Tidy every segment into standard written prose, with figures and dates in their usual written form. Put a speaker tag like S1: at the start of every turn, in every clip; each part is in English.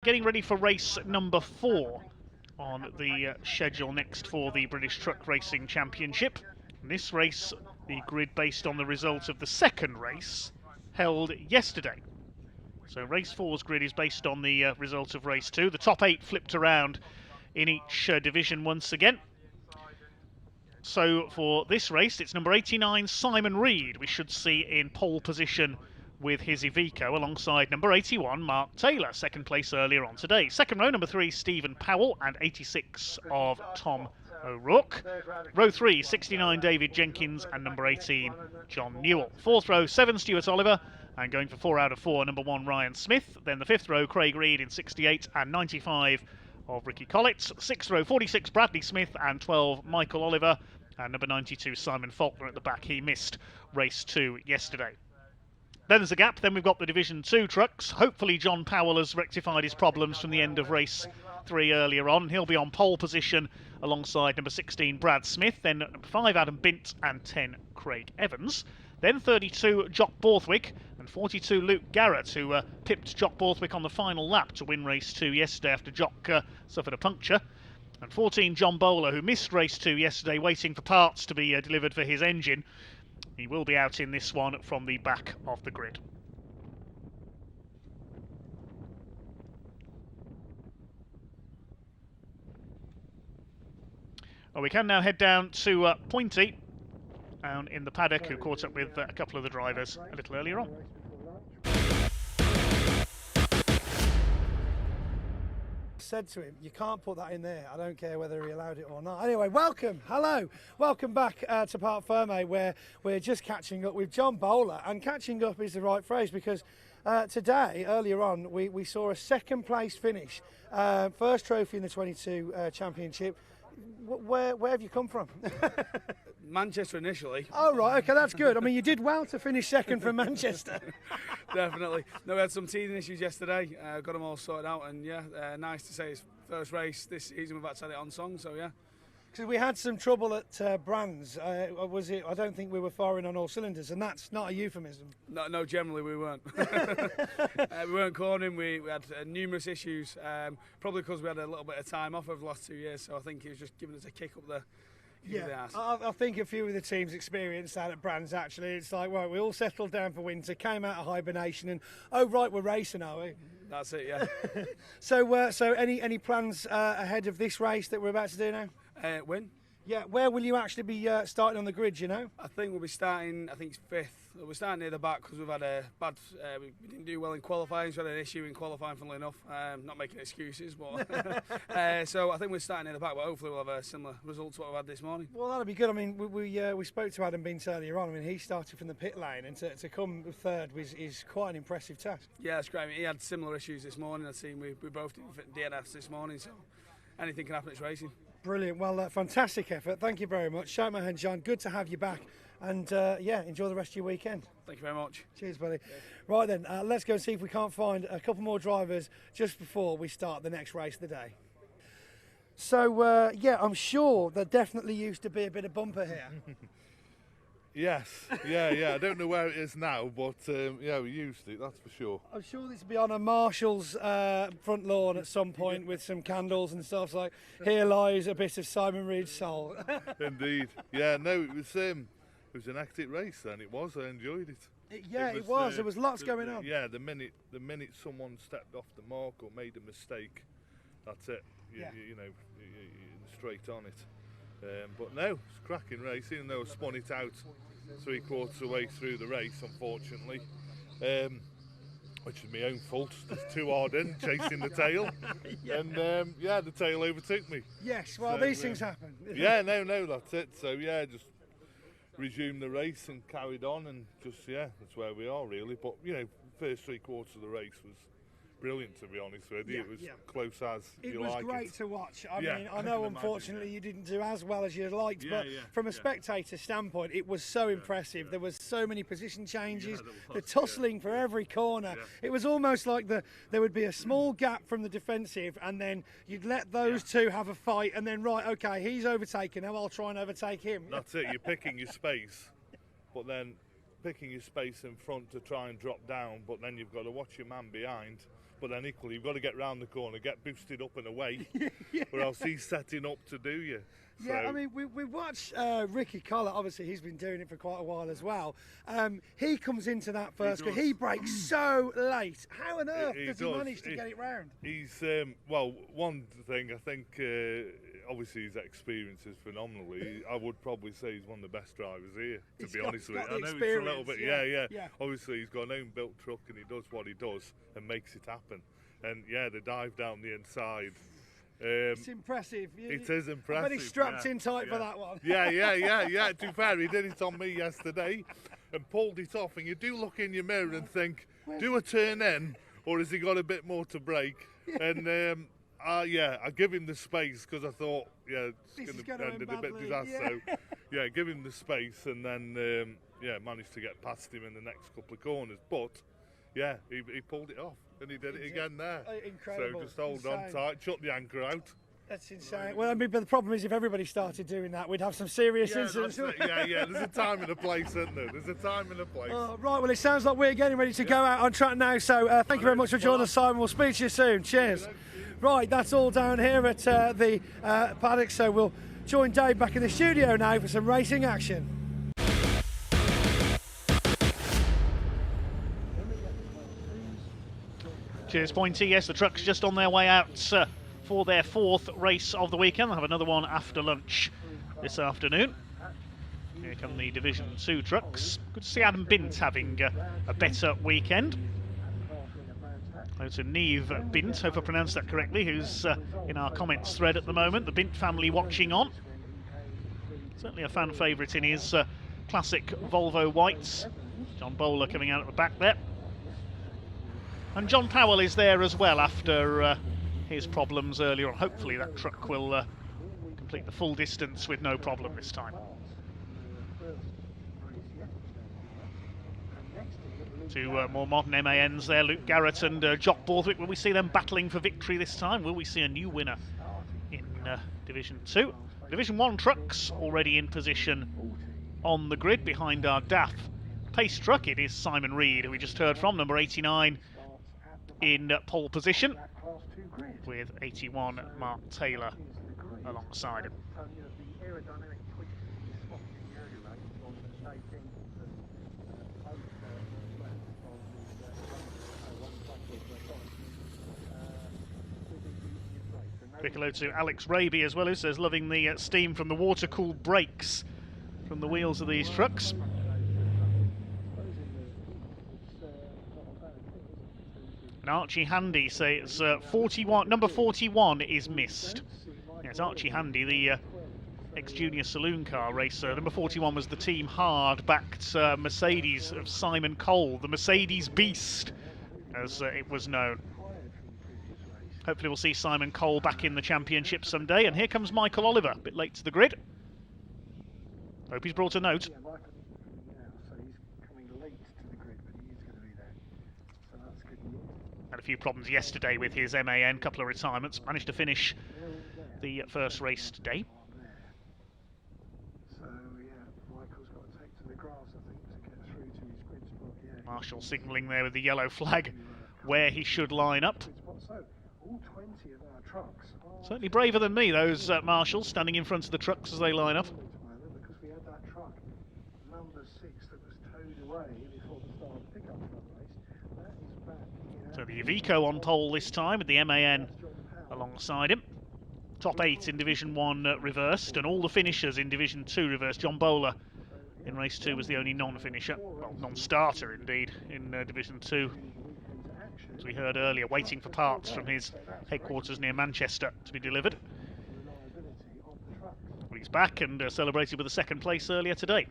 S1: getting ready for race number 4 on the schedule next for the British Truck Racing Championship. In this race, the grid based on the result of the second race held yesterday. So race 4's grid is based on the result of race 2. The top 8 flipped around in each division once again. So for this race, it's number 89, Simon Reed, we should see in pole position with his Iveco, alongside number 81, Mark Taylor, second place earlier on today. Second row, number 3, Stephen Powell, and 86 of Tom O'Rourke. Row 3, 69, David Jenkins, and number 18, John Newell. Fourth row, 7, Stuart Oliver, and going for 4 out of 4, number 1, Ryan Smith. Then the fifth row, Craig Reed in 68 and 95 of Ricky Collett. Sixth row, 46, Bradley Smith, and 12, Michael Oliver. And number 92, Simon Faulkner at the back. He missed race 2 yesterday. Then there's a gap. Then we've got the Division 2 trucks. Hopefully John Powell has rectified his problems from the end of race 3 earlier on. He'll be on pole position alongside number 16, Brad Smith. Then number 5, Adam Bint, and 10, Craig Evans. Then 32, Jock Borthwick, and 42, Luke Garrett, who pipped Jock Borthwick on the final lap to win race 2 yesterday after Jock suffered a puncture. And 14, John Bowler, who missed race 2 yesterday, waiting for parts to be delivered for his engine. He will be out in this one from the back of the grid. Well, we can now head down to Pointy, down in the paddock, who caught up with a couple of the drivers a little earlier on.
S2: Said to him, you can't put that in there. I don't care whether he allowed it or not. Anyway, welcome, hello, welcome back to Parc Fermé, where we're just catching up with John Bowler. And catching up is the right phrase, because today, earlier on, we saw a second place finish, first trophy in the 22 championship. Where have you come from?
S3: Manchester initially.
S2: Oh, right, okay, that's good. I mean, you did well to finish second from Manchester.
S3: Definitely. No, we had some teething issues yesterday, got them all sorted out, and yeah, nice to say it's first race this season we've actually had it on song, so yeah.
S2: Because we had some trouble at Brands. Was it? I don't think we were firing on all cylinders, and that's not a euphemism.
S3: No, generally we weren't. We weren't cornering. We had numerous issues, probably because we had a little bit of time off over the last 2 years, so I think it was just giving us a kick up the ass.
S2: I think a few of the teams experienced that at Brands, actually. It's like, right, we all settled down for winter, came out of hibernation, and, oh, right, we're racing, are we?
S3: That's it, yeah.
S2: So any plans ahead of this race that we're about to do now?
S3: Win.
S2: Yeah, where will you actually be starting on the grid, you know?
S3: I think we'll be starting, I think it's 5th. We're starting near the back because we've had a bad, we didn't do well in qualifying, so we had an issue in qualifying, funnily enough. Not making excuses, but so I think we're starting near the back, but hopefully we'll have a similar result to what we've had this morning.
S2: Well, that'll be good. I mean, we spoke to Adam Bint earlier on. I mean, he started from the pit lane, and to come third is quite an impressive task.
S3: Yeah, that's great. I mean, he had similar issues this morning. I've seen we both did DNFs this morning, so anything can happen, it's racing.
S2: Brilliant. Well, fantastic effort. Thank you very much. Shake my hand, John. Good to have you back. And yeah, enjoy the rest of your weekend.
S3: Thank you very much.
S2: Cheers, buddy. Yeah. Right then, let's go and see if we can't find a couple more drivers just before we start the next race of the day. So, yeah, I'm sure there definitely used to be a bit of bumper here.
S4: Yes, yeah. I don't know where it is now, but yeah, we used it, that's for sure.
S2: I'm sure this will be on a Marshall's front lawn at some point with some candles and stuff like, here lies a bit of Simon Reed's soul.
S4: Indeed. Yeah, no, it was an hectic race then, it was, I enjoyed it.
S2: It was. There was lots going on.
S4: Yeah, the minute someone stepped off the mark or made a mistake, that's it, you know, you're straight on it. But no, it's a cracking race, even though I spun it out 3/4 of the way through the race, unfortunately, which is my own fault. Just too hard in, chasing the tail, and yeah, the tail overtook me.
S2: Yes, well,
S4: so,
S2: these things happen.
S4: Yeah, no, that's it. So yeah, just resumed the race and carried on, and just that's where we are really. But you know, first 3/4 of the race was brilliant, to be honest with you. It was close as you like it.
S2: It was great to watch. I mean, I know unfortunately you didn't do as well as you'd liked, but from a spectator standpoint, it was so impressive. There was so many position changes, the tussling for every corner. It was almost like there would be a small gap from the defensive, and then you'd let those two have a fight, and then, right, okay, he's overtaken, now I'll try and overtake him.
S4: That's it, you're picking your space, but then picking your space in front to try and drop down, but then you've got to watch your man behind but then equally you've got to get round the corner, get boosted up and away, or else he's setting up to do you.
S2: Yeah,
S4: So,
S2: I mean, we watched Ricky Collett, obviously he's been doing it for quite a while as well. He comes into that first, but he breaks so late. How on earth does he manage to get it round?
S4: He's, well, one thing, I think, obviously his experience is phenomenal. I would probably say he's one of the best drivers here, to be honest with you. I know it's a little bit, yeah. Obviously he's got an own built truck and he does what he does and makes it happen. And yeah, the dive down the inside.
S2: It's impressive.
S4: It is impressive.
S2: I bet he's strapped in tight for that one.
S4: Yeah. To be fair, he did it on me yesterday and pulled it off. And you do look in your mirror and think, do a turn in, or has he got a bit more to break? And I give him the space because I thought, it's going to end in a bit of disaster. So, give him the space and then, managed to get past him in the next couple of corners. But, he pulled it off. And he did it again there.
S2: Incredible.
S4: So just hold on tight, shut the anchor out.
S2: That's insane. Well, I mean, but the problem is if everybody started doing that, we'd have some serious incidents.
S4: There's a time and a place, isn't there? There's a time and a place.
S2: Right, well, it sounds like we're getting ready to go out on track now. So thank you very much for joining us, Simon. We'll speak to you soon. Cheers. Right, that's all down here at the paddock. So we'll join Dave back in the studio now for some racing action.
S1: Cheers, Pointy. Yes, the truck's just on their way out for their fourth race of the weekend. They'll have another one after lunch this afternoon. Here come the Division 2 trucks. Good to see Adam Bint having a better weekend. Hello to Neve Bint, hope I pronounced that correctly, who's in our comments thread at the moment. The Bint family watching on. Certainly a fan favourite in his classic Volvo whites. John Bowler coming out at the back there. And John Powell is there as well after his problems earlier on. Hopefully that truck will complete the full distance with no problem this time. Two more modern MANs there, Luke Garrett and Jock Borthwick. Will we see them battling for victory this time? Will we see a new winner in Division 2? Division 1 trucks already in position on the grid behind our DAF pace truck. It is Simon Reed, who we just heard from, number 89. In pole position with 81 Mark Taylor alongside him. Quick hello to Alex Raby as well, who says loving the steam from the water-cooled brakes from the wheels of these trucks. Archie Handy says 41, number 41 is missed. Yes, Archie Handy, the ex-junior saloon car racer. Number 41 was the Team Hard-backed Mercedes of Simon Cole, the Mercedes Beast, as it was known. Hopefully we'll see Simon Cole back in the championship someday. And here comes Michael Oliver, a bit late to the grid. Hope he's brought a note. Had a few problems yesterday with his MAN, couple of retirements. Managed to finish the first race today.
S2: So yeah, Michael's got to take to the grass, I think, to get through to his grid spot. Yeah.
S1: Marshall signalling there with the yellow flag where he should line up.
S2: So all 20 of our trucks are
S1: certainly braver than me, those marshals standing in front of the trucks as they line up.
S2: Because we had that truck number 6 that was towed away before the start of the pickup truck race. That is back.
S1: So the Iveco on pole this time with the MAN alongside him. Top 8 in Division 1 reversed, and all the finishers in Division 2 reversed. John Bowler in race 2 was the only non-finisher, well, non-starter indeed, in Division 2. As we heard earlier, waiting for parts from his headquarters near Manchester to be delivered. Well, he's back and celebrated with a second place earlier today.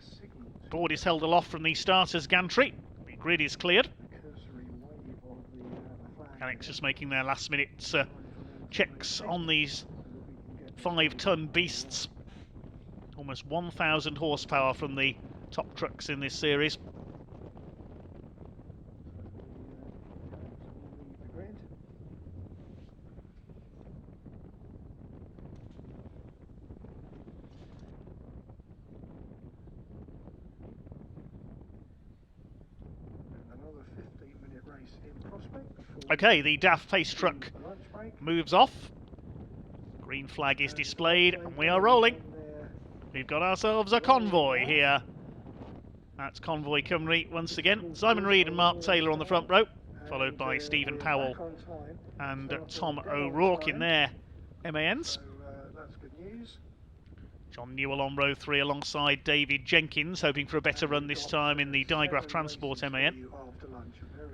S1: Board is held aloft from the starter's gantry. The grid is cleared. Alex just making their last minute checks on these 5-ton beasts. Almost 1,000 horsepower from the top trucks in this series.
S2: Another 15-minute race
S1: Okay, the DAF pace truck moves off. Green flag is displayed and we are rolling. We've got ourselves a convoy here. That's Convoy Cymru once again. Simon Reed and Mark Taylor on the front row, followed by Stephen Powell and Tom O'Rourke in their MANs. John Newell on row 3 alongside David Jenkins, hoping for a better run this time in the Digraph Transport MAN.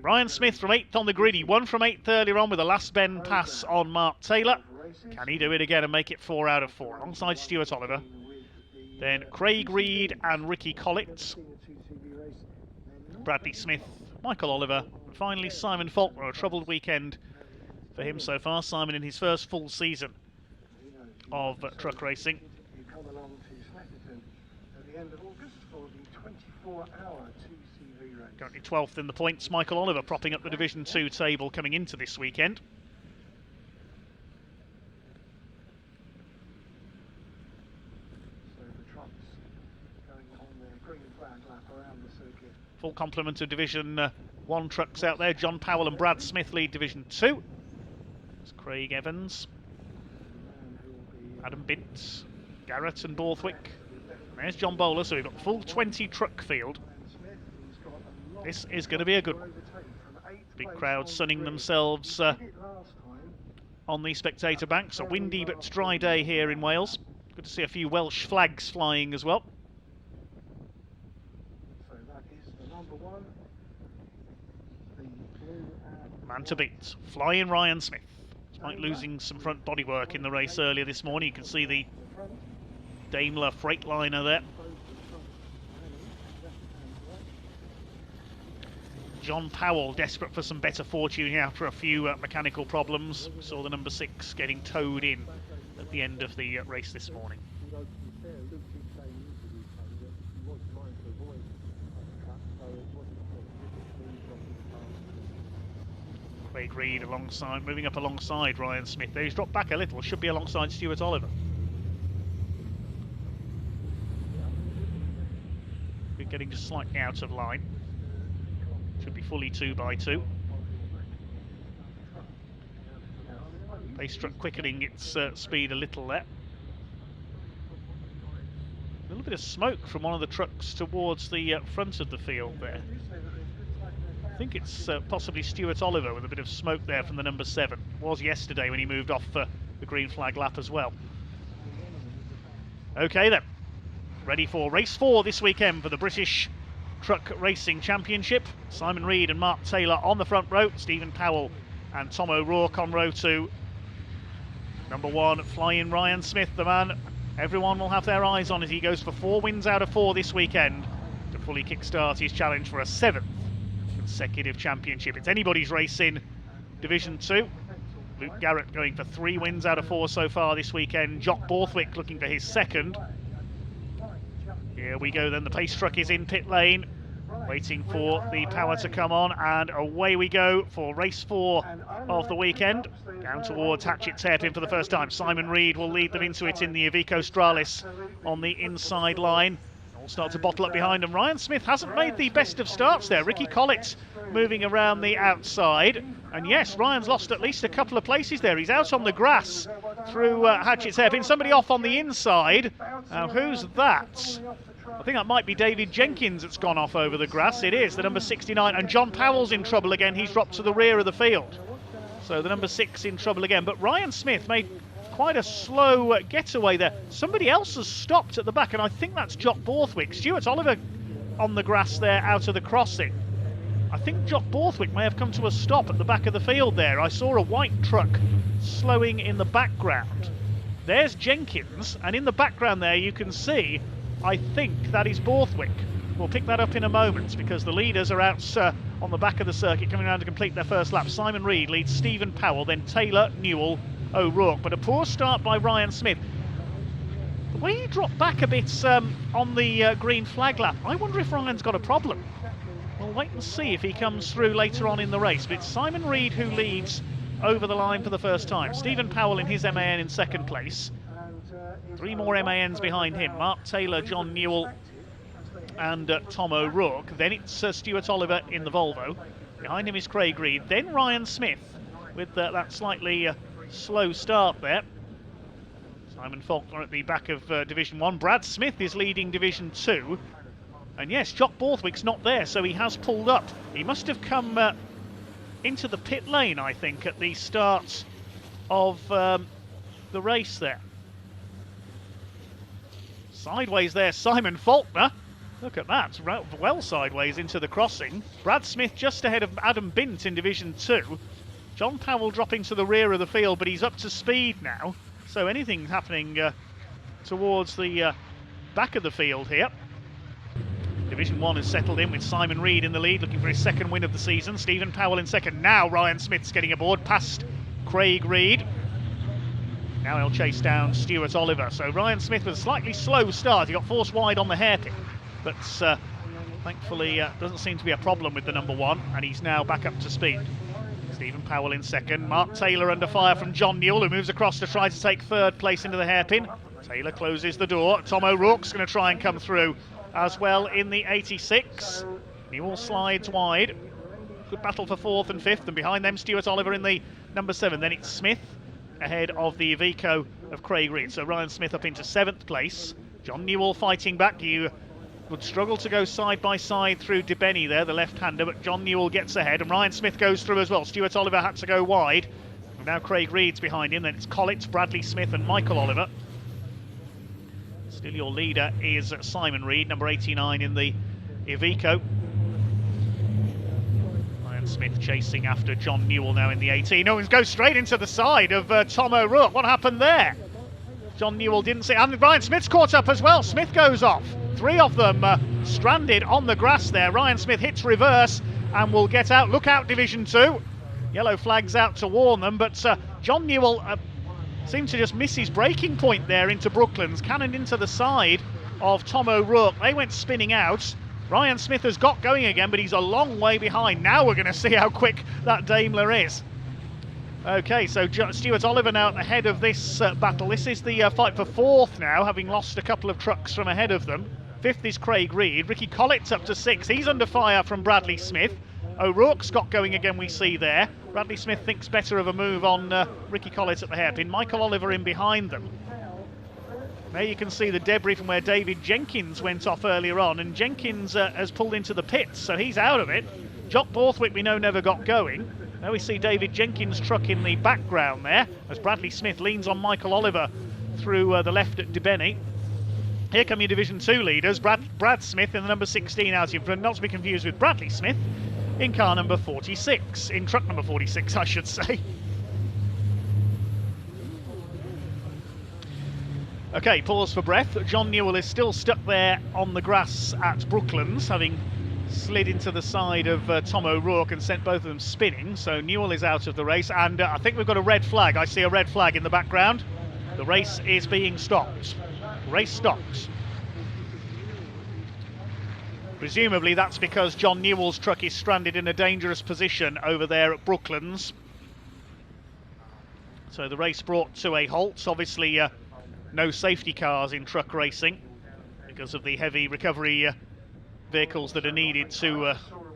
S1: Ryan Smith from 8th on the grid. He won from 8th earlier on with a last bend pass on Mark Taylor. Can he do it again and make it 4 out of 4? Alongside Stuart Oliver. Then Craig Reed and Ricky Collett. Bradley Smith, Michael Oliver. And finally Simon Faulkner. A troubled weekend for him so far. Simon in his first full season of truck racing. Currently 12th in the points. Michael Oliver propping up the Division 2 table coming into this weekend. Full complement of Division 1 trucks out there. John Powell and Brad Smith lead Division 2. There's Craig Evans, Adam Bint, Garrett and Borthwick. And there's John Bowler, so we've got the full 20 truck field. This is going to be a good one. Big crowd sunning themselves on the spectator banks. A windy but dry day here in Wales. Good to see a few Welsh flags flying as well. Man to beat, flying Ryan Smith. Despite losing some front bodywork in the race earlier this morning, you can see the Daimler Freightliner there. John Powell desperate for some better fortune here after a few mechanical problems. We saw the number 6 getting towed in at the end of the race this morning. Craig Reed alongside, moving up alongside Ryan Smith there. He's dropped back a little, should be alongside Stuart Oliver. We're getting just slightly out of line. Should be fully 2x2. Pace truck quickening its speed a little there. A little bit of smoke from one of the trucks towards the front of the field there. I think it's possibly Stuart Oliver with a bit of smoke there from the number 7. Was yesterday when he moved off for the green flag lap as well. Okay then, ready for race 4 this weekend for the British Truck Racing Championship. Simon Reed and Mark Taylor on the front row. Stephen Powell and Tom O'Rourke on row 2. Number 1, flying Ryan Smith, the man everyone will have their eyes on as he goes for 4 wins out of 4 this weekend to fully kickstart his challenge for a 7th consecutive championship. It's anybody's race in Division 2. Luke Garrett going for 3 wins out of 4 so far this weekend. Jock Borthwick looking for his 2nd. Here we go then, the pace truck is in pit lane, waiting for the power to come on, and away we go for race 4 of the weekend. Down towards Hatchett's hairpin for the first time. Simon Reed will lead them into it in the Iveco Stralis on the inside line. All start to bottle up behind them. Ryan Smith hasn't made the best of starts there. Ricky Collett moving around the outside. And yes, Ryan's lost at least a couple of places there. He's out on the grass through Hatchett's hairpin. Somebody off on the inside. Now, who's that? I think that might be David Jenkins that's gone off over the grass. It is, the number 69. And John Powell's in trouble again. He's dropped to the rear of the field. So the number 6 in trouble again. But Ryan Smith made quite a slow getaway there. Somebody else has stopped at the back, and I think that's Jock Borthwick. Stuart Oliver on the grass there out of the crossing. I think Jock Borthwick may have come to a stop at the back of the field there. I saw a white truck slowing in the background. There's Jenkins, and in the background there you can see, I think that is Borthwick. We'll pick that up in a moment because the leaders are out on the back of the circuit coming around to complete their first lap. Simon Reed leads Stephen Powell, then Taylor, Newell, O'Rourke. But a poor start by Ryan Smith. The way he dropped back a bit on the green flag lap, I wonder if Ryan's got a problem. We'll wait and see if he comes through later on in the race. But it's Simon Reed who leads over the line for the first time. Stephen Powell in his MAN in 2nd place. 3 more MANs behind him. Mark Taylor, John Newell and Tom O'Rourke. Then it's Stuart Oliver in the Volvo. Behind him is Craig Reed, then Ryan Smith with that slightly slow start there. Simon Faulkner at the back of Division 1. Brad Smith is leading Division 2. And yes, Jock Borthwick's not there, so he has pulled up. He must have come into the pit lane, I think, at the start of the race there. Sideways there, Simon Faulkner. Look at that, well sideways into the crossing. Brad Smith just ahead of Adam Bint in Division 2. John Powell dropping to the rear of the field, but he's up to speed now. So anything happening towards the back of the field here. Division 1 has settled in with Simon Reed in the lead, looking for his second win of the season. Stephen Powell in second. Now Ryan Smith's getting aboard, past Craig Reed. Now he'll chase down Stuart Oliver. So Ryan Smith with a slightly slow start. He got forced wide on the hairpin, but thankfully doesn't seem to be a problem with the number 1, and he's now back up to speed. Stephen Powell in second. Mark Taylor under fire from John Newell, who moves across to try to take third place into the hairpin. Taylor closes the door. Tom O'Rourke's going to try and come through as well in the 86. Newell slides wide. Good battle for 4th and 5th, and behind them Stuart Oliver in the number 7. Then it's Smith ahead of the Iveco of Craig Reed. So Ryan Smith up into 7th place. John Newell fighting back. You would struggle to go side by side through DeBenny there, the left-hander, but John Newell gets ahead, and Ryan Smith goes through as well. Stuart Oliver had to go wide. And now Craig Reed's behind him. Then it's Collett, Bradley Smith and Michael Oliver. Still your leader is Simon Reed, number 89 in the Iveco. Ryan Smith chasing after John Newell now in the 18. Oh, he goes straight into the side of Tom O'Rourke. What happened there? John Newell didn't see, and Ryan Smith's caught up as well. Smith goes off. 3 of them stranded on the grass there. Ryan Smith hits reverse and will get out. Look out, Division 2. Yellow flag's out to warn them, but John Newell seemed to just miss his braking point there into Brooklands, cannoned into the side of Tom O'Rourke. They went spinning out. Ryan Smith has got going again, but he's a long way behind. Now we're going to see how quick that Daimler is. Okay, so Stuart Oliver now at the head of this battle. This is the fight for 4th now, having lost a couple of trucks from ahead of them. 5th is Craig Reed. Ricky Collett's up to 6th. He's under fire from Bradley Smith. O'Rourke's got going again, we see there. Bradley Smith thinks better of a move on Ricky Collett at the hairpin. Michael Oliver in behind them. There you can see the debris from where David Jenkins went off earlier on, and Jenkins has pulled into the pits, so he's out of it. Jock Borthwick we know never got going. Now we see David Jenkins' truck in the background there, as Bradley Smith leans on Michael Oliver through the left at DeBenny. Here come your Division 2 leaders, Brad Smith in the number 16 out in front, not to be confused with Bradley Smith in car number 46, in truck number 46 I should say. Okay, pause for breath. John Newell is still stuck there on the grass at Brooklands, having slid into the side of Tom O'Rourke and sent both of them spinning. So Newell is out of the race, and I think we've got a red flag. I see a red flag in the background. The race is being stopped. Race stopped. Presumably that's because John Newell's truck is stranded in a dangerous position over there at Brooklands. So the race brought to a halt. Obviously no safety cars in truck racing because of the heavy recovery vehicles that are needed to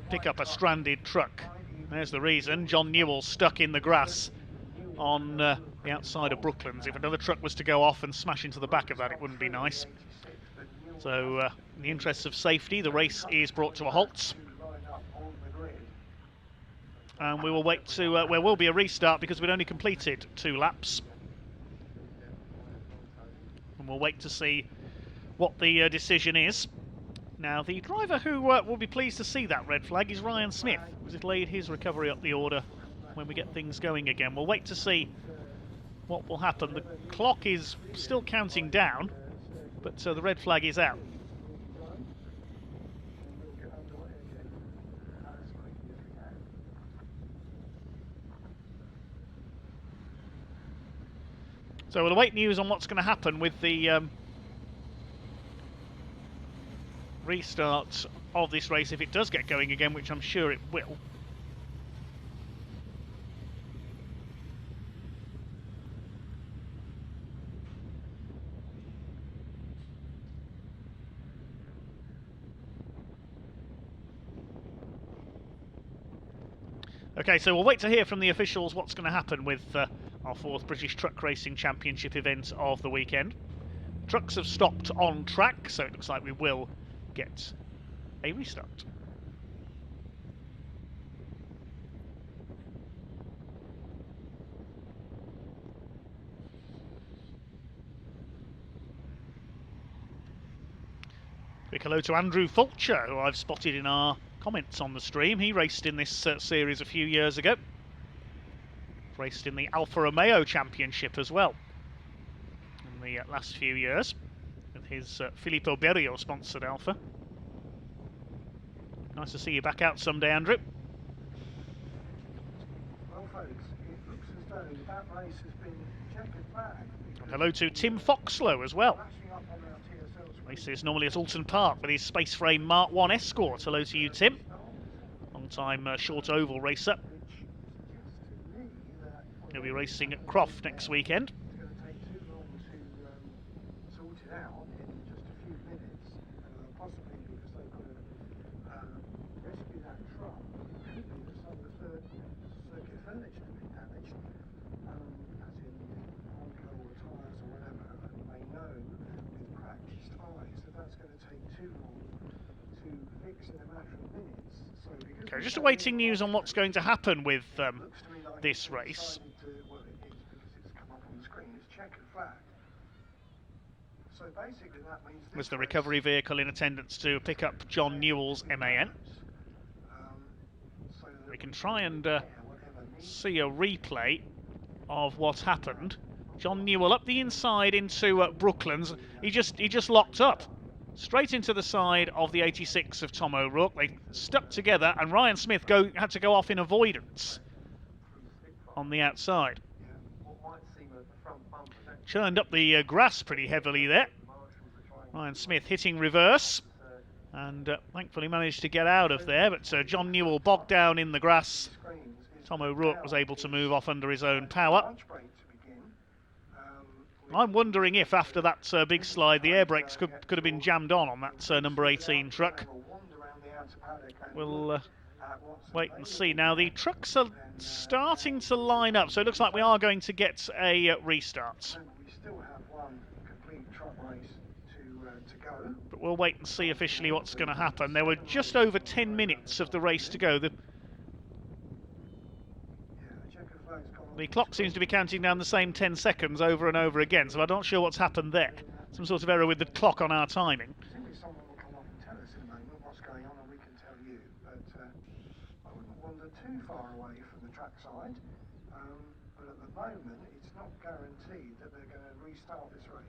S1: pick up a stranded truck. There's the reason. John Newell stuck in the grass on the outside of Brooklands. If another truck was to go off and smash into the back of that, it wouldn't be nice. So in the interests of safety, the race is brought to a halt. And we will wait to, there will be a restart because we'd only completed 2 laps. And we'll wait to see what the decision is. Now, the driver who will be pleased to see that red flag is Ryan Smith, who's delayed his recovery up the order when we get things going again. We'll wait to see what will happen. The clock is still counting down, but the red flag is out. So we'll await news on what's going to happen with the restart of this race if it does get going again, which I'm sure it will. Okay, so we'll wait to hear from the officials what's going to happen with our fourth British Truck Racing Championship event of the weekend. Trucks have stopped on track, so it looks like we will get a restart. Quick hello to Andrew Fulcher, who I've spotted in our comments on the stream. He raced in this series a few years ago. Raced in the Alfa Romeo Championship as well in the last few years with his Filippo Berio sponsored Alfa. Nice to see you back out someday, Andrew.
S2: Well, folks, it looks as though that race has been checkered flag.
S1: And hello to Tim Foxlow as well. Race is normally at Alton Park with his Space Frame Mark 1 Escort. Hello to you, Tim. Long-time short oval racer. He'll be racing at Croft next weekend.
S2: It's going to take too long to sort it out in just a few minutes, possibly because they've got to rescue that truck. It could be that some of the third circuit furniture has been damaged, as in Honco or tyres or whatever, and they know with practised eyes that that's going to take too long to fix in a matter of minutes. So
S1: Okay, just awaiting news on what's going to happen with this race.
S2: So basically that means
S1: There's the recovery vehicle in attendance to pick up John Newell's MAN. We can try and see a replay of what happened. John Newell up the inside into Brooklands. He just locked up straight into the side of the 86 of Tom O'Rourke. They stuck together, and Ryan Smith had to go off in avoidance on the outside. Churned up the grass pretty heavily there. Ryan Smith hitting reverse and thankfully managed to get out of there, but John Newell bogged down in the grass. Tom O'Rourke was able to move off under his own power. I'm wondering if after that big slide the air brakes could have been jammed on that number 18 truck. We'll wait and see. Now the trucks are starting to line up, so it looks like we are going to get a restart.
S2: We still have one complete truck race to go.
S1: But we'll wait and see officially what's going to happen. There were just over 10 minutes of the race to go. The clock seems to be counting down the same 10 seconds over and over again, so I'm not sure what's happened there. Some sort of error with the clock on our timing.
S2: Presumably someone will come up and tell us in a moment what's going on, and we can tell you. But I wouldn't wander too far away from the trackside. But at the moment, it's not guaranteed that they're going to restart this race.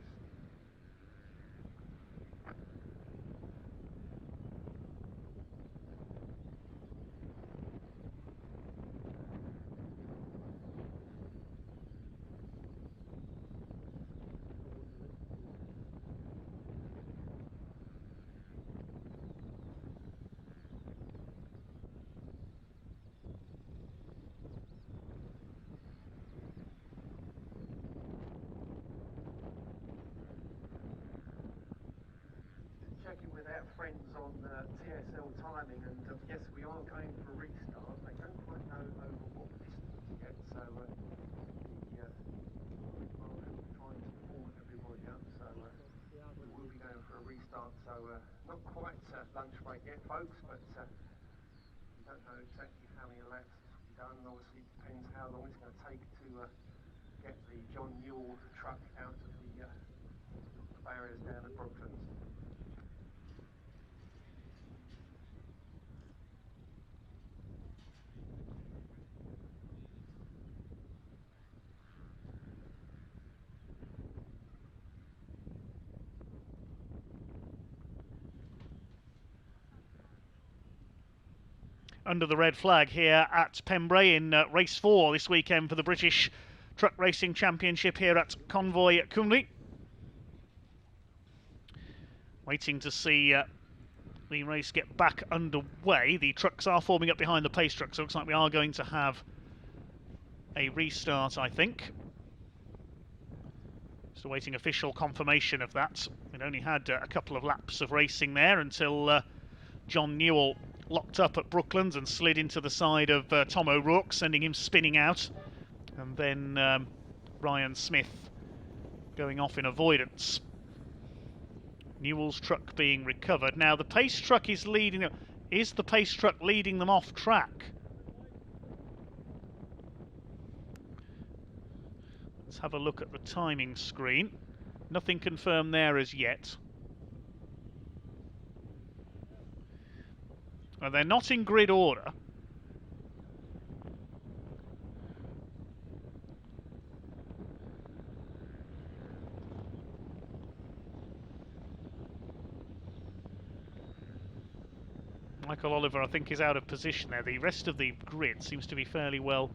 S2: Checking with our friends on TSL timing, and yes, we are going for a restart. They don't quite know over what distance yet, so we are trying to inform everybody up. So we will be going for a restart. So not quite lunch break yet, folks, but we don't know exactly how many laps will be done. Obviously, it depends how long it's going to take to get the John Newell truck out of the barriers down at Brooklands.
S1: Under the red flag here at Pembrey in race 4 this weekend for the British Truck Racing Championship here at Convoy Cymru. Waiting to see the race get back underway. The trucks are forming up behind the pace truck, so it looks like we are going to have a restart, I think. Just awaiting official confirmation of that. We'd only had a couple of laps of racing there until John Newell locked up at Brooklands and slid into the side of Tom O'Rourke, sending him spinning out. And then Ryan Smith going off in avoidance. Newell's truck being recovered. Now the pace truck is leading them. Is the pace truck leading them off track? Let's have a look at the timing screen. Nothing confirmed there as yet. And they're not in grid order. Michael Oliver, I think, is out of position there. The rest of the grid seems to be fairly well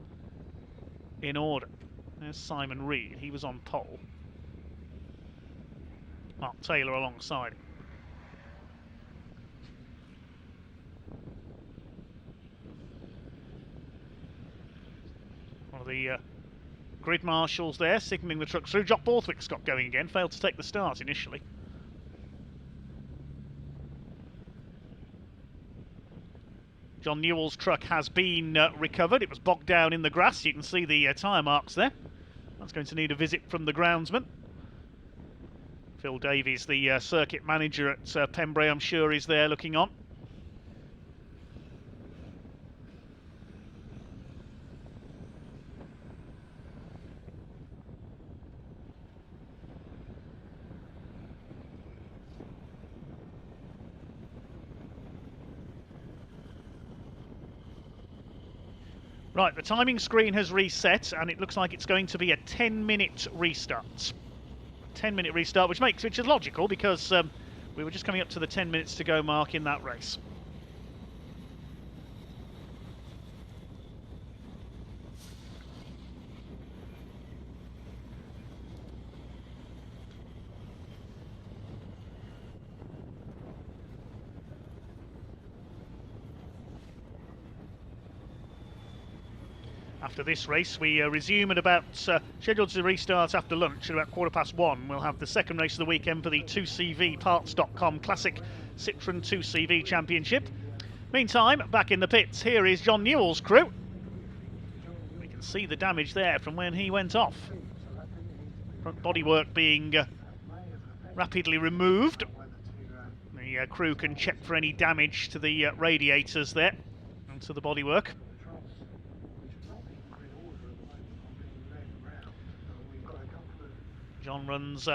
S1: in order. There's Simon Reed. He was on pole. Mark Taylor alongside. One of the grid marshals there, signalling the truck through. Jock Borthwick's got going again. Failed to take the start initially. John Newell's truck has been recovered. It was bogged down in the grass. You can see the tyre marks there. That's going to need a visit from the groundsman. Phil Davies, the circuit manager at Pembrey, I'm sure is there looking on. Right, the timing screen has reset, and it looks like it's going to be a 10-minute restart. 10-minute restart, which is logical because we were just coming up to the 10 minutes to go mark in that race. After this race, we resume at about, scheduled to restart after lunch at about 1:15. We'll have the second race of the weekend for the 2CV-Parts.com Classic Citroën 2CV Championship. Meantime, back in the pits, here is John Newell's crew. We can see the damage there from when he went off. Front bodywork being rapidly removed. The crew can check for any damage to the radiators there and to the bodywork. John runs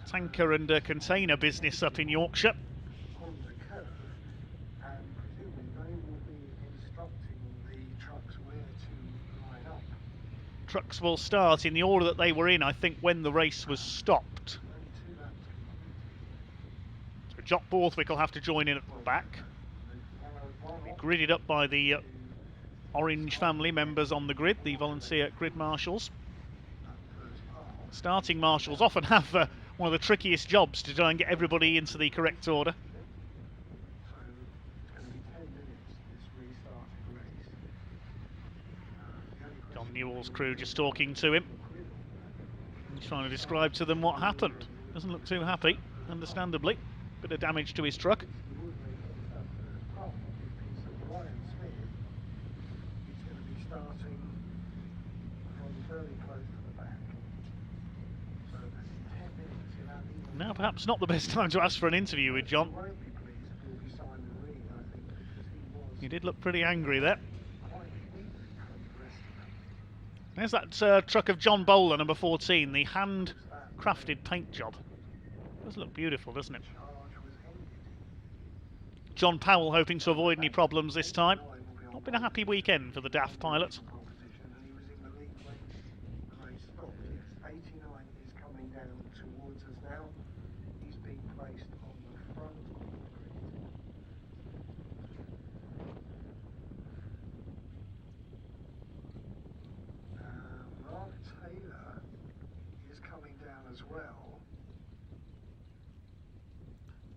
S1: tanker and container business up in Yorkshire. Trucks will start in the order that they were in, I think, when the race was stopped. So Jock Borthwick will have to join in at the back. Be gridded up by the Orange family members on the grid, the volunteer grid marshals. Starting marshals often have one of the trickiest jobs to try and get everybody into the correct order. John Newell's crew just talking to him. He's trying to describe to them what happened. Doesn't look too happy, understandably. Bit of damage to his truck. Now perhaps not the best time to ask for an interview with John. He did look pretty angry there. There's that truck of John Bowler, number 14, the hand-crafted paint job. Does look beautiful, doesn't it? John Powell hoping to avoid any problems this time. Not been a happy weekend for the DAF pilot.
S2: As well.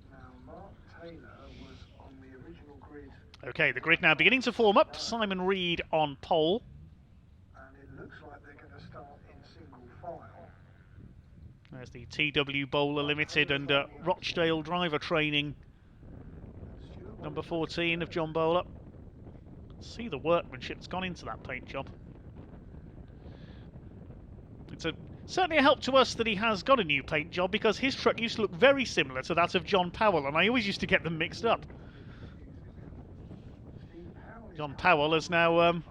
S2: Now, Mark Taylor was on the original grid.
S1: Okay, the grid now beginning to form up. Simon Reed on pole.
S2: And it looks like they're going to start in single file.
S1: There's the TW Bowler Limited and Rochdale driver training number 14 of John Bowler. See the workmanship that's gone into that paint job. It's certainly a help to us that he has got a new paint job, because his truck used to look very similar to that of John Powell, and I always used to get them mixed up. John Powell has now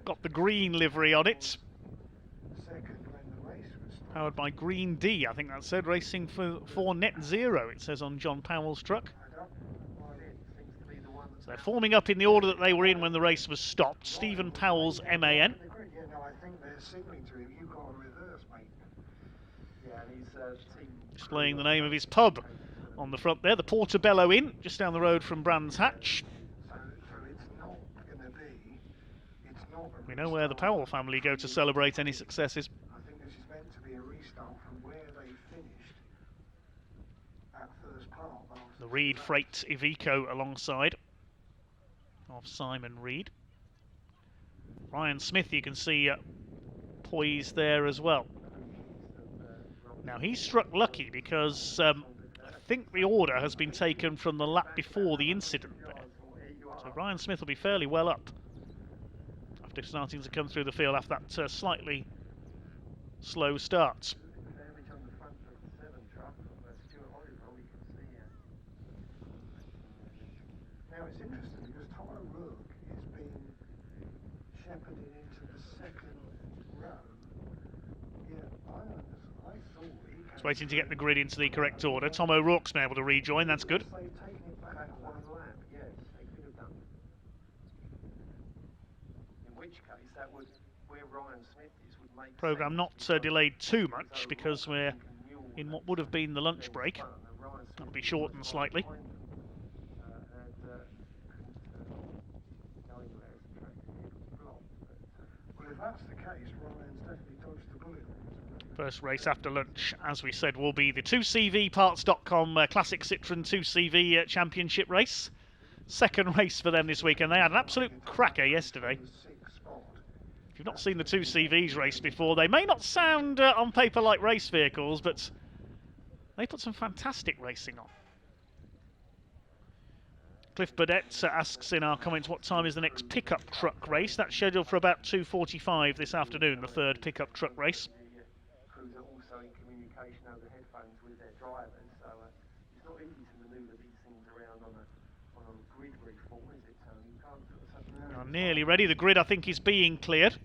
S1: got the green livery on it. Powered by Green D, I think that said, racing for net zero, it says on John Powell's truck. So they're forming up in the order that they were in when the race was stopped. Stephen Powell's MAN. Displaying the name of his pub on the front there, the Portobello Inn, just down the road from Brands Hatch. We know where the Powell family go to celebrate any successes.
S5: I think this is meant to be a restart from where they finished at first part.
S1: The Reed Freight Iveco alongside of Simon Reed. Ryan Smith, you can see poised there as well. Now he's struck lucky because I think the order has been taken from the lap before the incident there. So Ryan Smith will be fairly well up after starting to come through the field after that slightly slow start.
S5: Now it's interesting because Tom O'Rourke is being shepherded into the second row. Yeah, I thought he
S1: Just waiting to get the grid into the correct order. Tom O'Rourke's been able to rejoin, that's good.
S5: they've taken it back one lap. Yes, they could have done. In which case, that would where Ryan Smith is would make
S1: Programme not delayed too much because we're in what would have been the lunch break. That'll be shortened slightly.
S5: Well, if that's the case, Ryan's definitely dodged the bullet.
S1: First race after lunch, as we said, will be the 2CVparts.com Classic Citroën 2CV Championship race. Second race for them this week, and they had an absolute cracker yesterday. If you've not seen the 2CVs race before, they may not sound on paper like race vehicles, but they put some fantastic racing on. Cliff Burdett asks in our comments, what time is the next pickup truck race? That's scheduled for about 2:45 this afternoon, the third pickup truck race.
S5: Crews are also in communication over headphones with their drivers, so it's not easy to manoeuvre these things around on a grid reform, is it, Tony? You can't put something
S1: Are nearly ready. The grid, I think, is being cleared.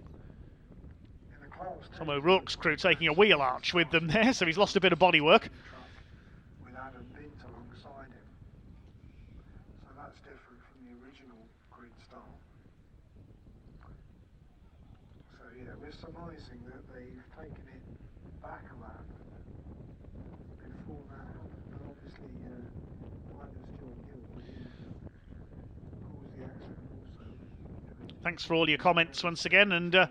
S1: Tom O'Rourke's crew taking a wheel arch with them there, so he's lost a bit of bodywork.
S5: with Adam Bint alongside him. So that's different from the original grid style. So yeah, we're surmising that they've taken it back a lap before that happened. But obviously, minus John Gill caused the accident also.
S1: Thanks for all your comments once again, and if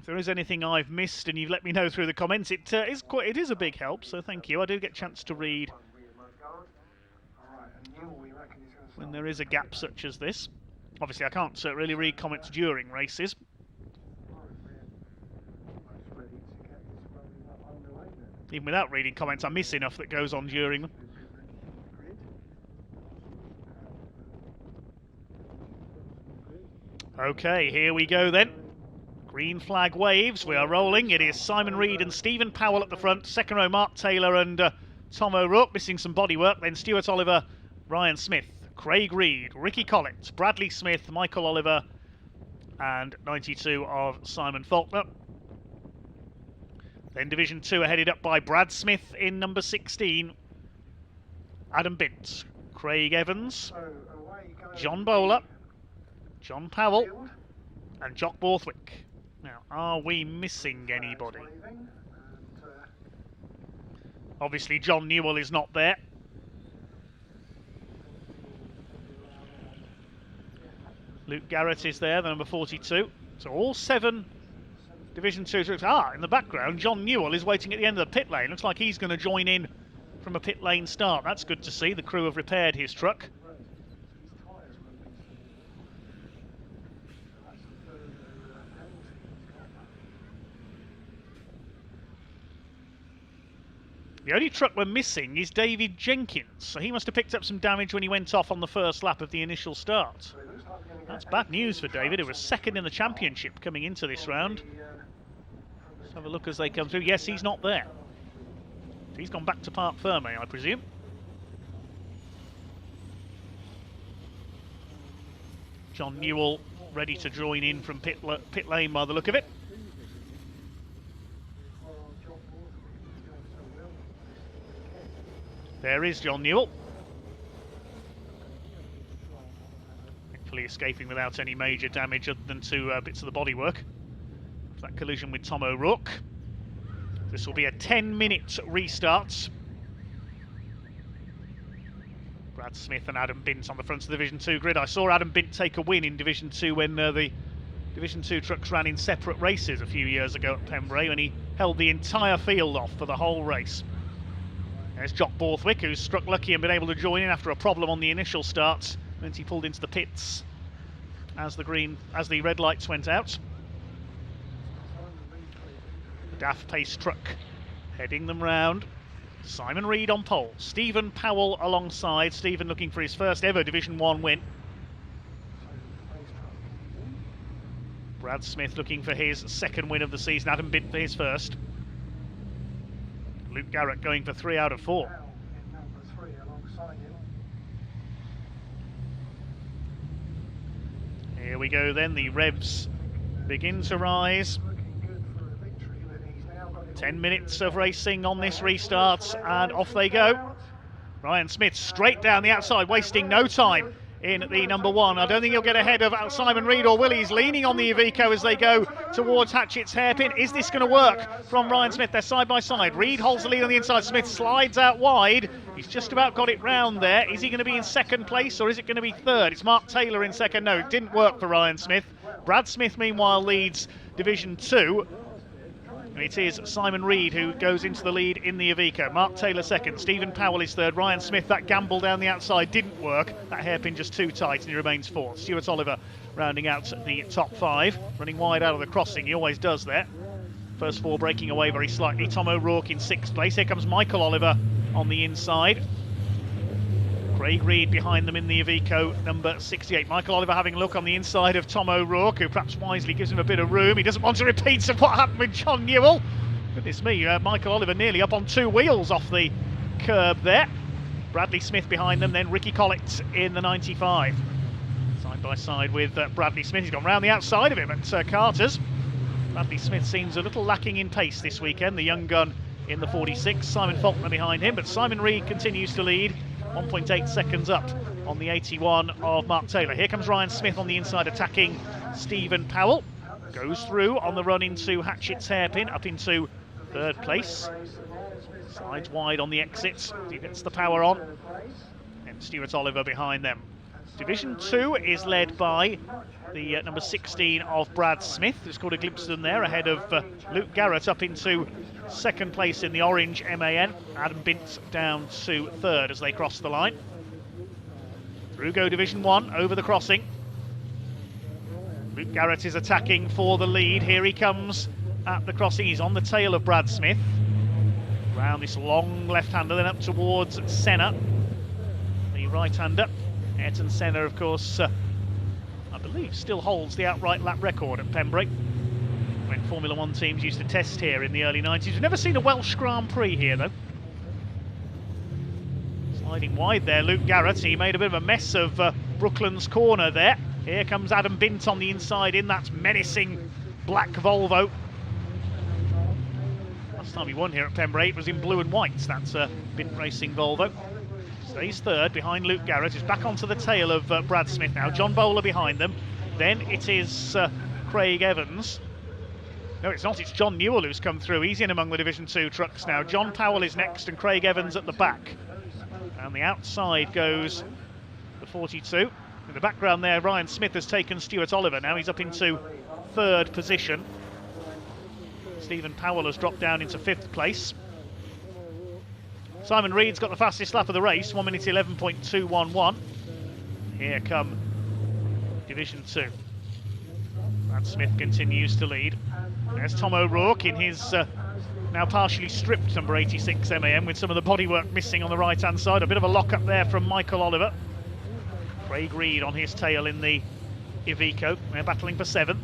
S1: there is anything I've missed and you've let me know through the comments, it is a big help, so thank you. I do get a chance to read when there is a gap such as this. Obviously I can't really read comments during races. Even without reading comments, I miss enough that goes on during them. Okay, here we go then. Green flag waves, we are rolling. It is Simon Reed and Stephen Powell at the front. Second row, Mark Taylor and Tom O'Rourke, missing some bodywork. Then Stuart Oliver, Ryan Smith, Craig Reed, Ricky Collett, Bradley Smith, Michael Oliver, and 92 of Simon Faulkner. Then Division 2 are headed up by Brad Smith in number 16, Adam Bint, Craig Evans, John Bowler, John Powell, and Jock Borthwick. Now, are we missing anybody? Obviously, John Newell is not there. Luke Garrett is there, the number 42. So all 7 Division 2 troops. In the background, John Newell is waiting at the end of the pit lane. Looks like he's going to join in from a pit lane start. That's good to see. The crew have repaired his truck. The only truck we're missing is David Jenkins, so he must have picked up some damage when he went off on the first lap of the initial start. That's bad news for David, who was second in the championship coming into this round. Let's have a look as they come through. Yes, he's not there. He's gone back to Parc Fermé, I presume. John Newell ready to join in from pit lane by the look of it. There is John Newell. Thankfully escaping without any major damage other than two bits of the bodywork. That collision with Tom O'Rourke. This will be a 10-minute restart. Brad Smith and Adam Bint on the front of the Division 2 grid. I saw Adam Bint take a win in Division 2 when the Division 2 trucks ran in separate races a few years ago at Pembrey, when he held the entire field off for the whole race. There's Jock Borthwick, who's struck lucky and been able to join in after a problem on the initial start. Meant he pulled into the pits as the red lights went out. The DAF Pace truck heading them round. Simon Reed on pole. Stephen Powell alongside. Stephen looking for his first ever Division 1 win. Brad Smith looking for his second win of the season. Adam Bint for his first. Luke Garrett going for 3 out of 4. Here we go then, the revs begin to rise. 10 minutes of racing on this restart, and off they go. Ryan Smith straight down the outside, wasting no time in the number 1. I don't think he'll get ahead of Simon Reed or Will. He's leaning on the Iveco as they go towards Hatchett's hairpin. Is this going to work from Ryan Smith? They're side by side. Reed holds the lead on the inside. Smith slides out wide. He's just about got it round there. Is he going to be in second place or is it going to be third? It's Mark Taylor in second. No, it didn't work for Ryan Smith. Brad Smith, meanwhile, leads Division 2. And it is Simon Reed who goes into the lead in the Iveco. Mark Taylor second, Stephen Powell is third. Ryan Smith, that gamble down the outside didn't work. That hairpin just too tight and he remains fourth. Stuart Oliver rounding out the top 5. Running wide out of the crossing, he always does that. First 4 breaking away very slightly. Tom O'Rourke in 6th place. Here comes Michael Oliver on the inside. Craig Reed behind them in the Iveco, number 68. Michael Oliver having a look on the inside of Tom O'Rourke, who perhaps wisely gives him a bit of room. He doesn't want to repeat of what happened with John Newell. Goodness me, Michael Oliver nearly up on 2 wheels off the curb there. Bradley Smith behind them, then Ricky Collett in the 95. Side by side with Bradley Smith. He's gone round the outside of him at Carter's. Bradley Smith seems a little lacking in pace this weekend, the young gun in the 46. Simon Faulkner behind him, but Simon Reed continues to lead. 1.8 seconds up on the 81 of Mark Taylor. Here comes Ryan Smith on the inside attacking Stephen Powell. Goes through on the run into Hatchett's hairpin, up into 3rd place. Slides wide on the exits. He gets the power on. And Stuart Oliver behind them. Division 2 is led by the number 16 of Brad Smith, who's caught a glimpse of them there ahead of Luke Garrett up into 2nd place in the orange MAN. Adam Bint down to 3rd as they cross the line. Through go Division 1 over the crossing. Luke Garrett is attacking for the lead. Here he comes at the crossing. He's on the tail of Brad Smith. Round this long left-hander, then up towards Senna, the right-hander. Ayrton Senna, of course, I believe still holds the outright lap record at Pembrey when Formula 1 teams used to test here in the early 90s. We've never seen a Welsh Grand Prix here, though. Sliding wide there, Luke Garrett. He made a bit of a mess of Brooklands corner there. Here comes Adam Bint on the inside in that menacing black Volvo. Last time he won here at Pembrey, it was in blue and white. That's Bint Racing Volvo. Stays 3rd behind Luke Garrett. Is back onto the tail of Brad Smith now. John Bowler behind them. Then it is Craig Evans. No, it's not. It's John Newell who's come through. He's in among the Division 2 trucks now. John Powell is next and Craig Evans at the back. And the outside goes the 42. In the background there, Ryan Smith has taken Stuart Oliver. Now he's up into 3rd position. Stephen Powell has dropped down into 5th place. Simon Reed's got the fastest lap of the race, 1 minute 11.211. Here come Division 2. Brad Smith continues to lead. There's Tom O'Rourke in his now partially stripped, number 86 MAN, with some of the bodywork missing on the right-hand side. A bit of a lock-up there from Michael Oliver. Craig Reed on his tail in the Iveco. They're battling for 7th.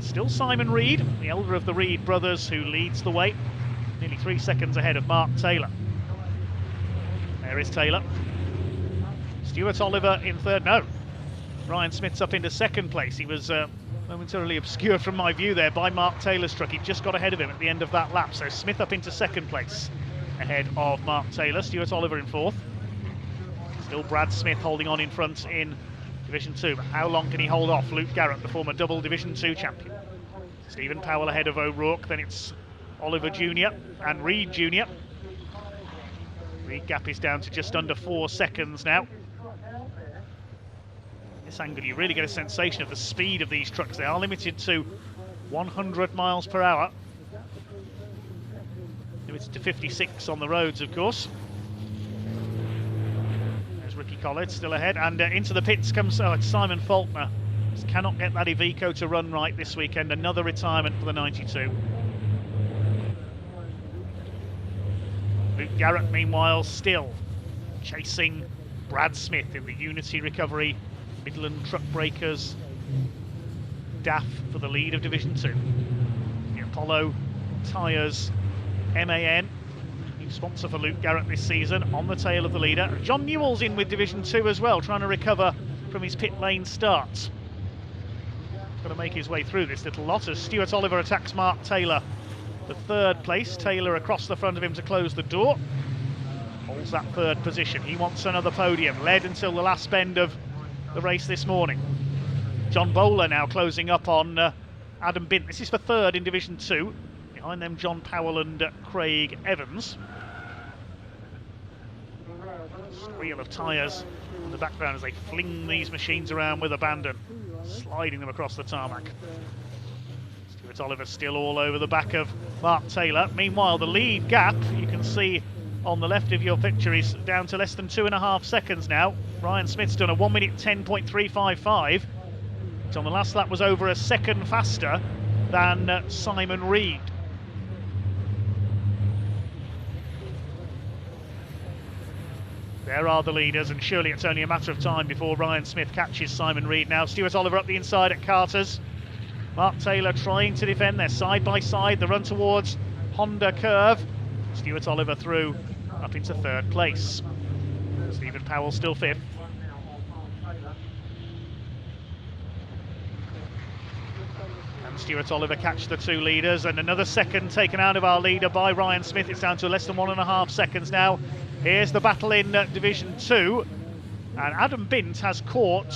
S1: Still Simon Reed, the elder of the Reed brothers, who leads the way. Nearly 3 seconds ahead of Mark Taylor. There is Taylor. Stuart Oliver in 3rd. No. Ryan Smith's up into 2nd place. He was momentarily obscured from my view there by Mark Taylor's truck. He just got ahead of him at the end of that lap. So Smith up into 2nd place ahead of Mark Taylor. Stuart Oliver in 4th. Still Brad Smith holding on in front in Division 2. But how long can he hold off Luke Garrett, the former double Division 2 champion? Stephen Powell ahead of O'Rourke. Then it's Oliver Jr. and Reed Jr. Reed gap is down to just under 4 seconds now. This angle, you really get a sensation of the speed of these trucks. They are limited to 100 miles per hour. Limited to 56 on the roads, of course. There's Ricky Collett still ahead, and into the pits comes Simon Faulkner. Just cannot get that Iveco to run right this weekend. Another retirement for the 92. Luke Garrett, meanwhile, still chasing Brad Smith in the Unity Recovery Midland Truck Breakers DAF for the lead of Division 2. The Apollo Tyres MAN, new sponsor for Luke Garrett this season, on the tail of the leader. John Newell's in with Division 2 as well, trying to recover from his pit lane starts. Got to make his way through this little lot as Stuart Oliver attacks Mark Taylor for 3rd place. Taylor across the front of him to close the door. Holds that 3rd position. He wants another podium. Led until the last bend of the race this morning. John Bowler now closing up on Adam Bint. This is for 3rd in Division 2. Behind them, John Powell and Craig Evans. Squeal of tyres in the background as they fling these machines around with abandon, sliding them across the tarmac. Stuart Oliver still all over the back of Mark Taylor. Meanwhile, the lead gap, you can see on the left of your picture, is down to less than 2.5 seconds now. Ryan Smith's done a 1 minute 10.355. So on the last lap was over a second faster than Simon Reed. There are the leaders, and surely it's only a matter of time before Ryan Smith catches Simon Reed. Now Stuart Oliver up the inside at Carter's. Mark Taylor trying to defend. They're side by side. The run towards Honda Curve. Stuart Oliver through up into 3rd place. Stephen Powell still 5th. And Stuart Oliver catch the 2 leaders, and another second taken out of our leader by Ryan Smith. It's down to less than 1.5 seconds now. Here's the battle in Division 2, and Adam Bint has caught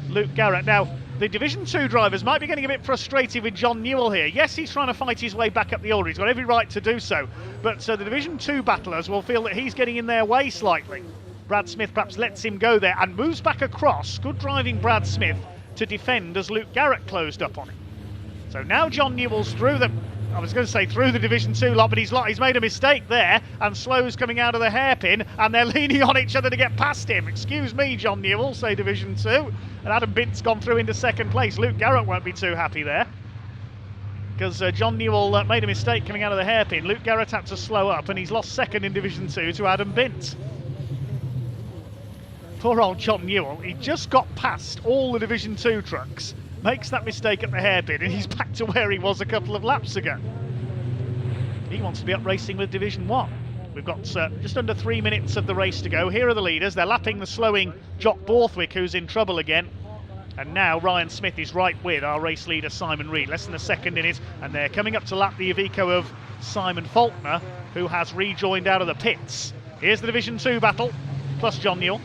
S1: Luke Garrett. Now, the Division 2 drivers might be getting a bit frustrated with John Newell here. Yes, he's trying to fight his way back up the order. He's got every right to do so. But the Division 2 battlers will feel that he's getting in their way slightly. Brad Smith perhaps lets him go there and moves back across. Good driving Brad Smith to defend as Luke Garrett closed up on him. So now John Newell's through the, I was going to say through the Division 2 lot, but he's made a mistake there, and Slow's coming out of the hairpin, and they're leaning on each other to get past him. Excuse me, John Newell, say Division 2. And Adam Bint's gone through into 2nd place. Luke Garrett won't be too happy there, because John Newell made a mistake coming out of the hairpin. Luke Garrett had to slow up, and he's lost 2nd in Division 2 to Adam Bint. Poor old John Newell, he just got past all the Division 2 trucks, makes that mistake at the hairpin, and he's back to where he was a couple of laps ago. He wants to be up racing with Division 1. We've got just under 3 minutes of the race to go. Here are the leaders. They're lapping the slowing Jock Borthwick, who's in trouble again. And now Ryan Smith is right with our race leader, Simon Reed. Less than a second in it, and they're coming up to lap the Iveco of Simon Faulkner, who has rejoined out of the pits. Here's the Division 2 battle, plus John Newell.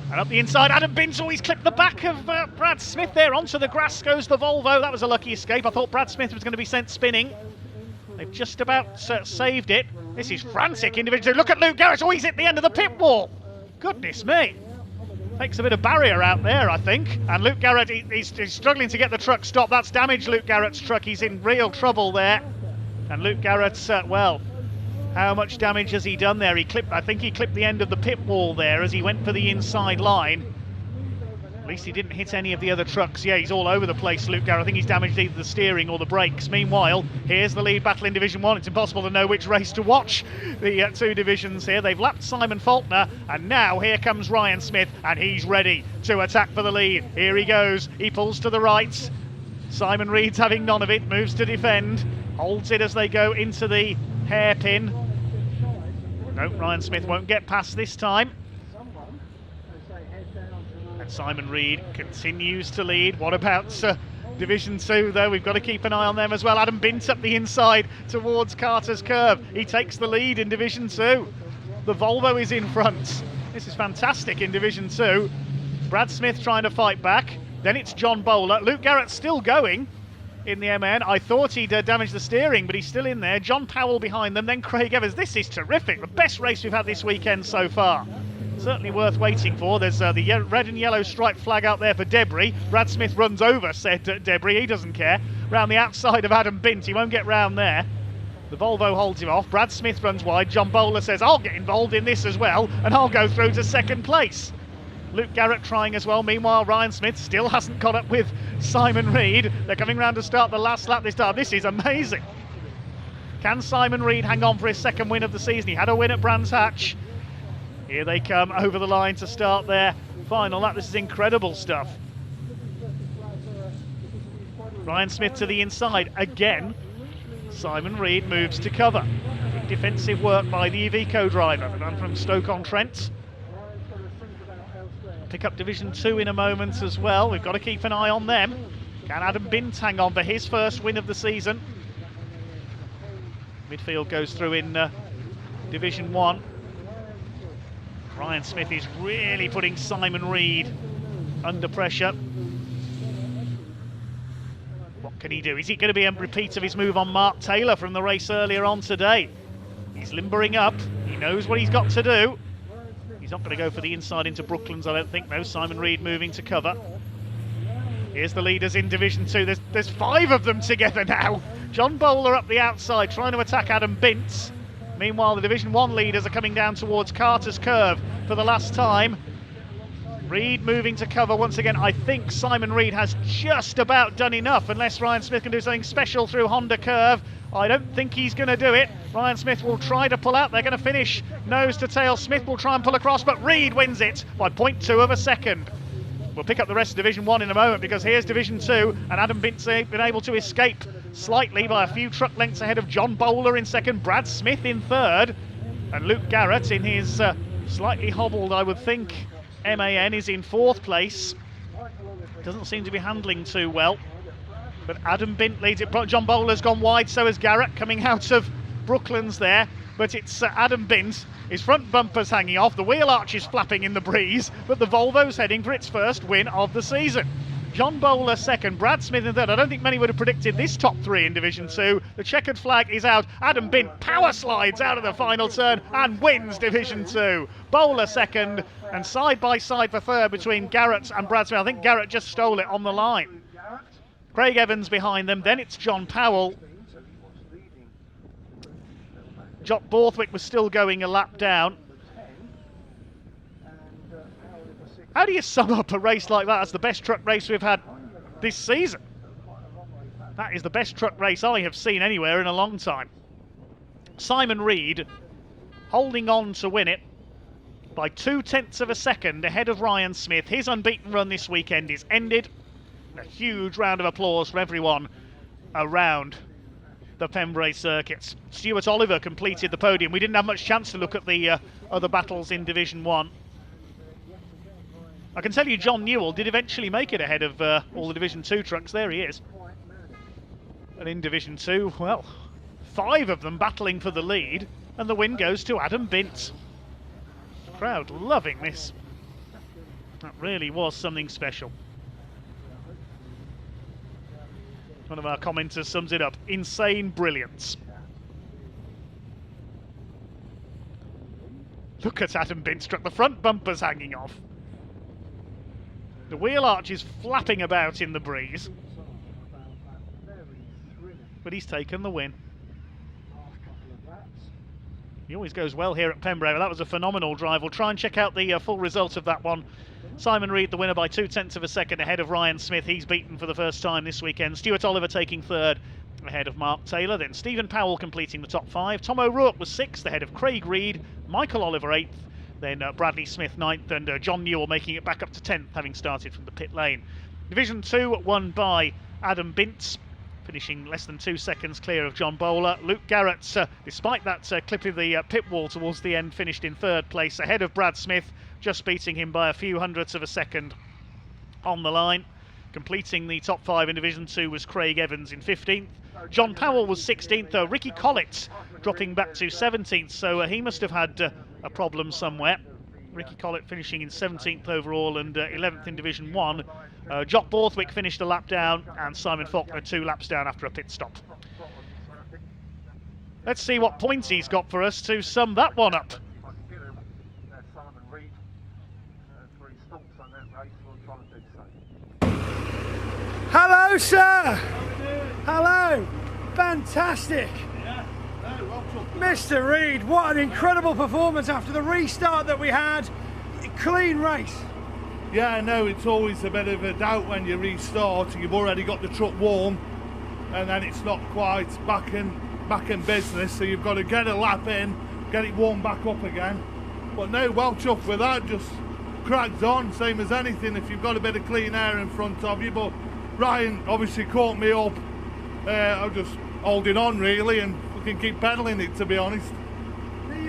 S1: And up the inside, Adam Bint always clipped the back of Brad Smith there. Onto the grass goes the Volvo. That was a lucky escape. I thought Brad Smith was going to be sent spinning. They've just about saved it. This is frantic individual. Look at Luke Garrett. Oh, he's at the end of the pit wall. Goodness me. Takes a bit of barrier out there, I think. And Luke Garrett, he's struggling to get the truck stopped. That's damaged Luke Garrett's truck. He's in real trouble there. And Luke Garrett's, well, how much damage has he done there? I think he clipped the end of the pit wall there as he went for the inside line. At least he didn't hit any of the other trucks. Yeah, he's all over the place, Luke Garrett. I think he's damaged either the steering or the brakes. Meanwhile, here's the lead battle in Division 1. It's impossible to know which race to watch. The two divisions here. They've lapped Simon Faulkner, and now here comes Ryan Smith, and he's ready to attack for the lead. Here he goes. He pulls to the right. Simon Reed's having none of it, moves to defend, holds it as they go into the hairpin. No, Ryan Smith won't get past this time. And Simon Reed continues to lead. What about Division 2 though? We've got to keep an eye on them as well. Adam Bint up the inside towards Carter's Curve. He takes the lead in Division 2. The Volvo is in front. This is fantastic in Division 2. Brad Smith trying to fight back. Then it's John Bowler. Luke Garrett still going in the MN. I thought he'd damaged the steering, but he's still in there. John Powell behind them, then Craig Evans. This is terrific. The best race we've had this weekend so far. Certainly worth waiting for. There's the red and yellow striped flag out there for Debris. Brad Smith runs over said Debris. He doesn't care. Round the outside of Adam Bint. He won't get round there. The Volvo holds him off. Brad Smith runs wide. John Bowler says, I'll get involved in this as well, and I'll go through to second place. Luke Garrett trying as well. Meanwhile, Ryan Smith still hasn't caught up with Simon Reed. They're coming round to start the last lap this time. This is amazing. Can Simon Reed hang on for his second win of the season? He had a win at Brands Hatch. Here they come over the line to start their final lap. This is incredible stuff. Ryan Smith to the inside again. Simon Reed moves to cover. Good defensive work by the Iveco driver, the man from Stoke-on-Trent. Pick up Division 2 in a moment as well. We've got to keep an eye on them. Can Adam Bint hang on for his first win of the season? Midfield goes through in Division 1. Ryan Smith is really putting Simon Reed under pressure. What can he do? Is it going to be a repeat of his move on Mark Taylor from the race earlier on today? He's limbering up. He knows what he's got to do. He's not going to go for the inside into Brooklands, I don't think. No, Simon Reed moving to cover. Here's the leaders in Division 2. There's 5 of them together now. John Bowler up the outside trying to attack Adam Bint. Meanwhile, the Division 1 leaders are coming down towards Carter's Curve for the last time. Reed moving to cover once again. I think Simon Reed has just about done enough, unless Ryan Smith can do something special through Honda Curve. I don't think he's going to do it. Ryan Smith will try to pull out. They're going to finish nose to tail. Smith will try and pull across, but Reed wins it by 0.2 of a second. We'll pick up the rest of Division 1 in a moment, because here's Division 2, and Adam Bint's been able to escape slightly by a few truck lengths ahead of John Bowler in second, Brad Smith in third, and Luke Garrett in his slightly hobbled, I would think, MAN is in fourth place. Doesn't seem to be handling too well, but Adam Bint leads it. John Bowler's gone wide, so has Garrett coming out of Brooklands there, but it's Adam Bint. His front bumper's hanging off, the wheel arch is flapping in the breeze, but the Volvo's heading for its first win of the season. John Bowler second, Brad Smith in third. I don't think many would have predicted this top 3 in Division 2. The checkered flag is out. Adam Bint power slides out of the final turn and wins Division 2. Bowler second, and side by side for third between Garrett and Brad Smith. I think Garrett just stole it on the line. Craig Evans behind them, then it's John Powell. Jock Borthwick was still going a lap down. How do you sum up a race like that as the best truck race we've had this season? That is the best truck race I have seen anywhere in a long time. Simon Reed holding on to win it by 0.2 of a second ahead of Ryan Smith. His unbeaten run this weekend is ended. A huge round of applause for everyone around the Pembrey circuits. Stuart Oliver completed the podium. We didn't have much chance to look at the other battles in Division 1. I can tell you John Newell did eventually make it ahead of all the Division 2 trucks. There he is. And in Division 2, well, 5 of them battling for the lead, and the win goes to Adam Bint. Crowd loving this. That really was something special. One of our commenters sums it up. Insane brilliance. Look at Adam Bint's truck. The front bumper's hanging off. The wheel arch is flapping about in the breeze. But he's taken the win. He always goes well here at Pembrey. That was a phenomenal drive. We'll try and check out the full result of that one Simon Reed, the winner by 0.2 of a second ahead of Ryan Smith. He's beaten for the first time this weekend. Stuart Oliver taking third ahead of Mark Taylor. Then Stephen Powell completing the top 5. Tom O'Rourke was 6th ahead of Craig Reed. Michael Oliver 8th. Then Bradley Smith 9th, and John Newell making it back up to 10th, having started from the pit lane. Division 2 won by Adam Bintz, finishing less than 2 seconds clear of John Bowler. Luke Garrett, despite that clip of the pit wall towards the end, finished in 3rd place, ahead of Brad Smith, just beating him by a few hundredths of a second on the line. Completing the top 5 in Division 2 was Craig Evans in 15th. John Powell was 16th. Ricky Collett dropping back to 17th, so he must have had a problem somewhere. Ricky Collett finishing in 17th overall and 11th in Division 1. Jock Borthwick finished a lap down, and Simon Faulkner 2 laps down after a pit stop. Let's see what points he's got for us to sum that one up.
S2: Hello, sir. Hello. Fantastic. Mr. Reed, what an incredible performance after the restart that we had. Clean race.
S4: Yeah, I know it's always a bit of a doubt when you restart. You've already got the truck warm, and then it's not quite back in business. So you've got to get a lap in, get it warmed back up again. But no, well chuffed with that. Just cracked on, same as anything. If you've got a bit of clean air in front of you, but Ryan obviously caught me up. I'm just holding on really, and we can keep pedalling it, to be honest.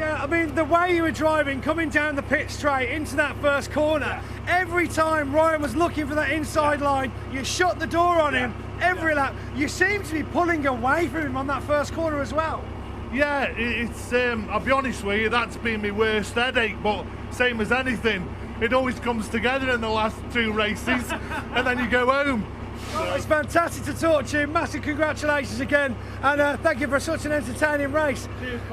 S2: I mean, the way you were driving, coming down the pit straight into that first corner, every time Ryan was looking for that inside line, you shut the door on him every lap. You seem to be pulling away from him on that first corner as well.
S4: Yeah, it's I'll be honest with you, that's been my worst headache, but same as anything, it always comes together in the last 2 races and then you go home.
S2: Well, it's fantastic to talk to you. Massive congratulations again, and thank you for such an entertaining race.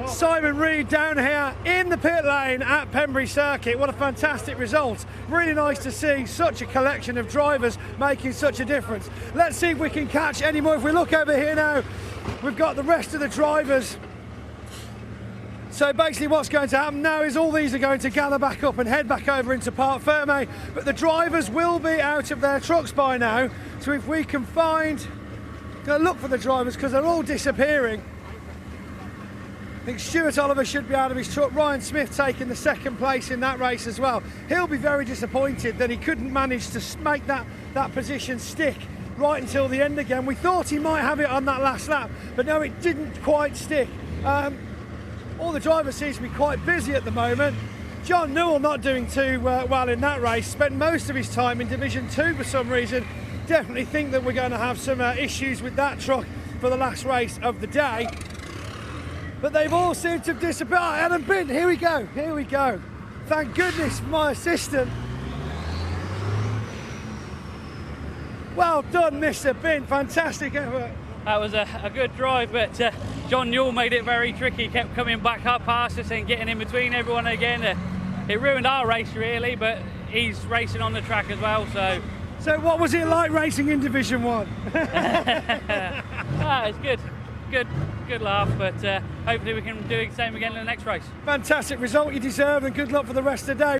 S2: Simon Reed down here in the pit lane at Pembrey Circuit. What a fantastic result. Really nice to see such a collection of drivers making such a difference. Let's see if we can catch any more. If we look over here now, we've got the rest of the drivers. So basically what's going to happen now is all these are going to gather back up and head back over into Parc Fermé, but the drivers will be out of their trucks by now. So if we can look for the drivers, because they're all disappearing. I think Stuart Oliver should be out of his truck. Ryan Smith taking the 2nd place in that race as well. He'll be very disappointed that he couldn't manage to make that position stick right until the end again. We thought he might have it on that last lap, but no, it didn't quite stick. All the drivers seem to be quite busy at the moment. John Newell not doing too well in that race, spent most of his time in Division 2 for some reason. Definitely think that we're going to have some issues with that truck for the last race of the day. But they've all seemed to have disappeared. Oh, Adam Bint, here we go. Thank goodness for my assistant. Well done, Mr. Bint, fantastic effort.
S6: That was a good drive, but John Newell made it very tricky, kept coming back up past us and getting in between everyone again. It ruined our race really, but he's racing on the track as well.
S2: So what was it like racing in Division 1?
S6: It's good laugh, but hopefully we can do the same again in the next race.
S2: Fantastic result you deserve, and good luck for the rest of the day.